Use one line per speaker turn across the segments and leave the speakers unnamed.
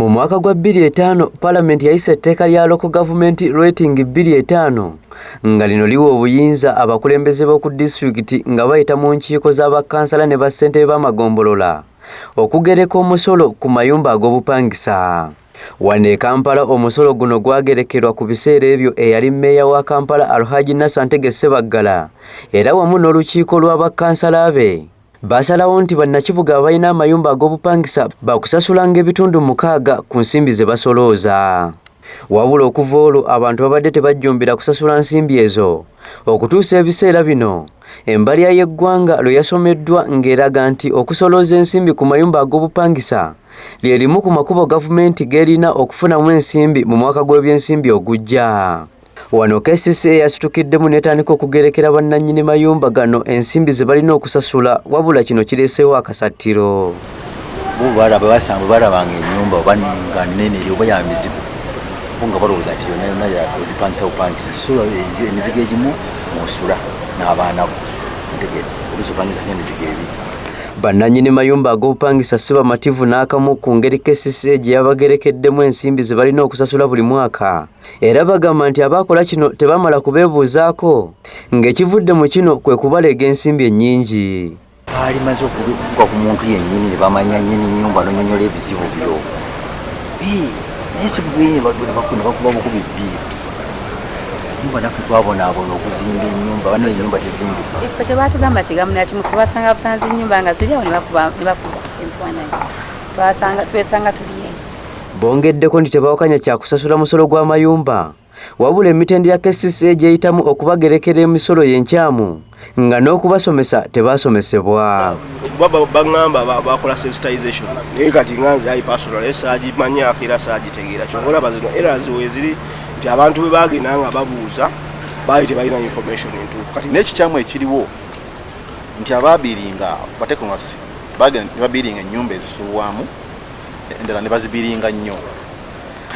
Mu mwaka gwa 2005 Parliament yayise etteeka lya Local Government Rating 2005 nga lino liwa obuyinza abakulembeze b'oku disitulikiti nga bayita mu nkiiko z'abakansala ne bassentebe b'amagombolola okugereka omusolo ku mayumba ag'obupangisa. Wano e Kampala omusolo guno gwagerekerwa ku biseera ebyo eyali mmeeya wa Kampala Alhaji Nasantege Sebaggala era wamu n'olukiiko lw'abakansala be. Basalawo nti bannakibuga abalina amayumba ag'obupangisa bakusasulanga ebitundu 6 ku nsimbi ze basolooza. Wabula okuva olwo abantu babadde tebajjumbira kusasula nsimbi ezo okutuusa ebiseera bino embalya y'eggwanga lwe yasomeddwa ng'eraga nti okusolooza ensimbi ku mayumba ag'obupangisa lye limu ku makubo gavumenti g'erina okufunamu ensimbi mu mwaka gw'ebyensimbi ogujja. Wano KCCA yasitukiddemu n'etandika okugerekera bannanyini mayumba gano ensimbi ze balina okusasula wabula kino kireeseewo akasattiro.
Balaba basanga balabanga ennyumba oba nga nnene eri oba ya mizigo nga balowooza nti yonna odipangisa bupangisa sula emizigo egimu musula n'abaana bo ntegeera oluusi opangisa n'emizigo ebiri.
Bannanyini mayumba ag'obupangisa si bamativu n'akamu ku ngeri KCCA gye yabagerekeddemu ensimbi ze balina okusasula buli mwaka era bagamba nti abaakola kino tebamala kubeebuuzaako ng'ekivudde mu kino kwe kubaleega ensimbi ennyingi.
Alimaze okuvuga ku muntu yennyini ne bamanya nnyini nnyumba n'onyonyola ebizibu byo naye sikuvuye bakuba bukubi bbiri nyumba naffe twabonaabona okuzimba ennyumba bano ennyumba tezimbika
iffe tebatugamba kigamu nakimu fe basanga busanze ennyumba nga ziriawo ne bakuba enfaananyi twesanga tuliye.
Bongeddeko nti tebawakanya kyakusasula musolo gw'amayumba wabula emitendera ya KCCA gyeyitamu okubagerekera emisolo y'enkyamu nga n'okubasomesa tebasomesebwa.
Bagamba bakola sensitization naye kati nganze ayi personal esaagimanyaako era saagitegeera kyongolaba zino era ziweziri nti abantu bwe bagenda nga babuuza baali tebalina information entuufu.
Kati n'ekikyamu ekiriwo nti abaabiringa batekongasi bagenda ne babiringa ennyumba ezisulwamu endala ne bazibiringa nnyo.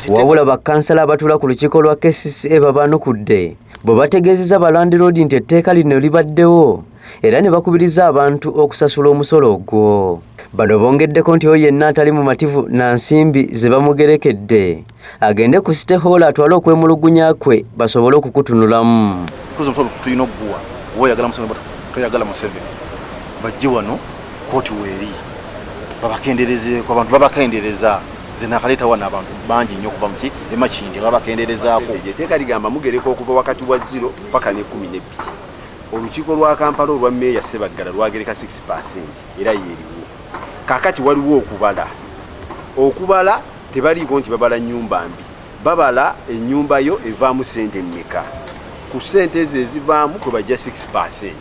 Wabula bakansala abatuula ku lukiiko lwa KCCA babaanukudde bwe bategeezezza balandiroodi nti etteeka lino libaddewo era ne bakubiriza abantu okusasula omusolo ogwo. Bano bongeddeko nti oyo yenna atali mu mativu na nsimbi ze bamugerekedde agende ku City Hall atwale okwemulugunya kwe basobole okukutunulamu.
Kuzo omusolo tulina okuguwa oba oyagala Museveni toyagala Museveni bajje wano kooti weeri babakenderezeeko abantu babakendereza zinakaleeta wana abantu bangi nnyo okuva muki emakindi babakenderezaako.
Etteeka ligamba mugereka okuva wakati wa 0 paka ne 12. Olukiiko lwa Kampala olwa Mmeeya Sebaggala lwagereka 6% era yeeriwo. Kaakati waliwo okubala tebaliiko nti babala nnyumba mbi babala ennyumba yo evaamu ssente mmeka ku ssente ezo ezivaamu kwe bajja 6%.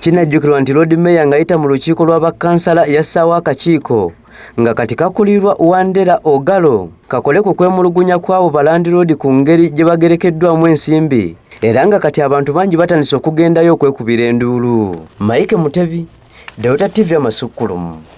Kinajjukirwa nti Lord Mayor ng'ayita mu lukiiko lw'abakansala yassaawo akakiiko nga kati kakulirwa Wandera Ogalo kakole ku kwemulugunya kw'abo balandiroodi ku ngeri gye bagerekeddwamu ensimbi era nga kati abantu bangi batandise okugendayo okwekubira enduulu. Mike Mutebi, Delta TV Amasukkulumu.